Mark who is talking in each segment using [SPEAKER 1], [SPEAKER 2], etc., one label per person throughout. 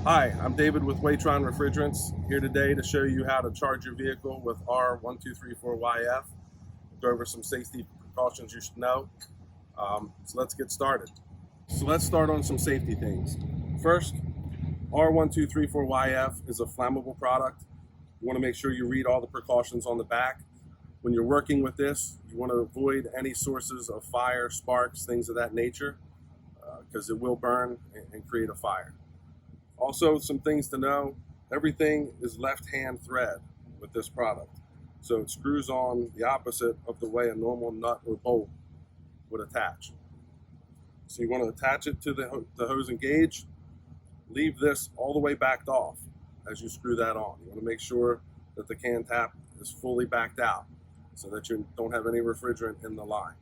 [SPEAKER 1] Hi, I'm David with Waitron Refrigerants, here today to show you how to charge your vehicle with R-1234yf. Go over some safety precautions you should know. So let's get started. So let's start on some safety things. First, R-1234yf is a flammable product. You want to make sure you read all the precautions on the back. When you're working with this, you want to avoid any sources of fire, sparks, things of that nature, because it will burn and create a fire. Also, some things to know, everything is left-hand thread with this product. So it screws on the opposite of the way a normal nut or bolt would attach. So you want to attach it to the hose and gauge, leave this all the way backed off as you screw that on. You want to make sure that the can tap is fully backed out so that you don't have any refrigerant in the line.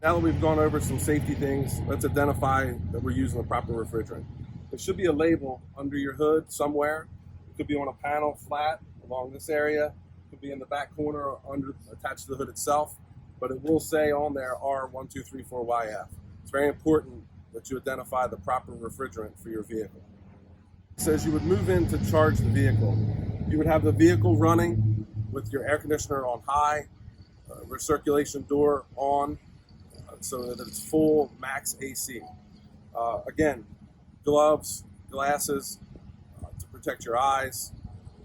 [SPEAKER 1] Now that we've gone over some safety things, let's identify that we're using the proper refrigerant. There should be a label under your hood somewhere. It could be on a panel flat along this area. It could be in the back corner or attached to the hood itself, but it will say on there R-1234yf. It's very important that you identify the proper refrigerant for your vehicle. It says you would move in to charge the vehicle. You would have the vehicle running with your air conditioner on high, recirculation door on, so that it's full max AC. Again, gloves, glasses to protect your eyes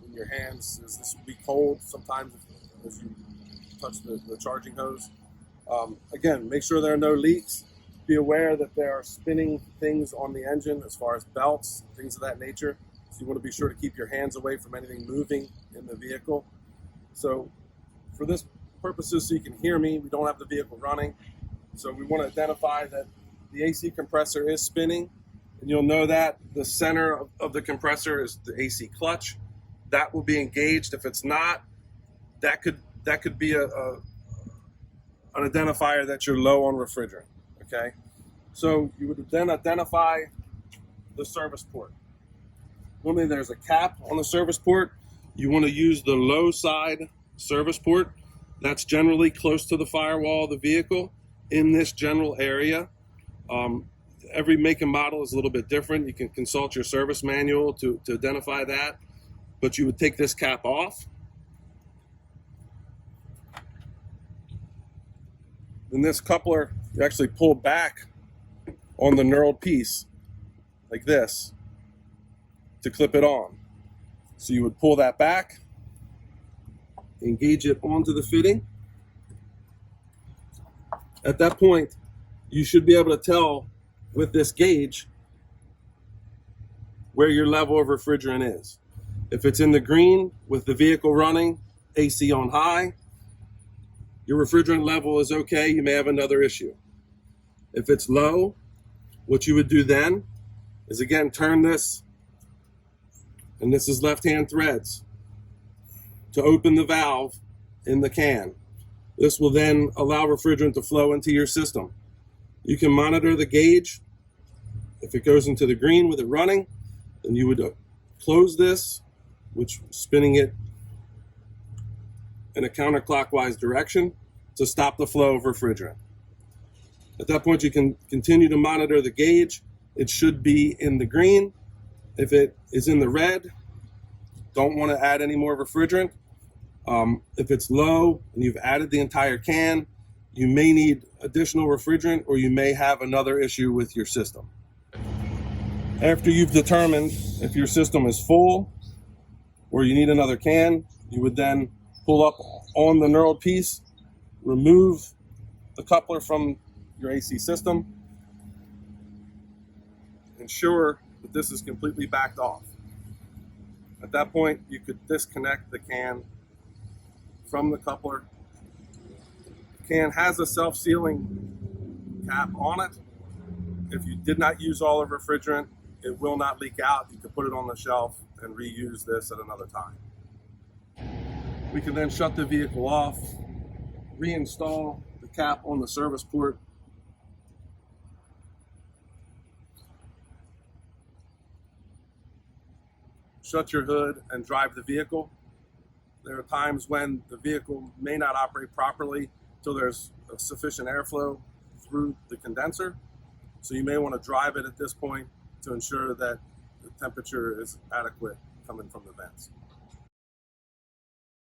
[SPEAKER 1] and your hands, as this will be cold sometimes as you touch the charging hose. Again, make sure there are no leaks. Be aware that there are spinning things on the engine as far as belts, things of that nature. So you want to be sure to keep your hands away from anything moving in the vehicle. So for this purposes, so you can hear me, we don't have the vehicle running. So we want to identify that the AC compressor is spinning. And you'll know that the center of the compressor is the AC clutch. That will be engaged. If it's not, that could be an identifier that you're low on refrigerant. Okay, so you would then identify the service port. Normally there's a cap on the service port. You want to use the low side service port. That's generally close to the firewall of the vehicle in this general area. Every make and model is a little bit different. You can consult your service manual to identify that, but you would take this cap off. Then this coupler, you actually pull back on the knurled piece like this to clip it on. So you would pull that back, engage it onto the fitting. At that point, you should be able to tell with this gauge where your level of refrigerant is. If it's in the green with the vehicle running, AC on high, your refrigerant level is okay, you may have another issue. If it's low, what you would do then is again turn this, and this is left-hand threads, to open the valve in the can. This will then allow refrigerant to flow into your system. You can monitor the gauge. If it goes into the green with it running, then you would close this, which spinning it in a counterclockwise direction to stop the flow of refrigerant. At that point, you can continue to monitor the gauge. It should be in the green. If it is in the red, don't want to add any more refrigerant. If it's low and you've added the entire can, you may need additional refrigerant, or you may have another issue with your system. After you've determined if your system is full or you need another can, you would then pull up on the knurled piece, remove the coupler from your AC system, ensure that this is completely backed off. At that point, you could disconnect the can from the coupler. The can has a self-sealing cap on it. If you did not use all of the refrigerant, it will not leak out. You can put it on the shelf and reuse this at another time. We can then shut the vehicle off, reinstall the cap on the service port, shut your hood, and drive the vehicle. There are times when the vehicle may not operate properly until there's sufficient airflow through the condenser. So you may want to drive it at this point to ensure that temperature is adequate coming from the vents.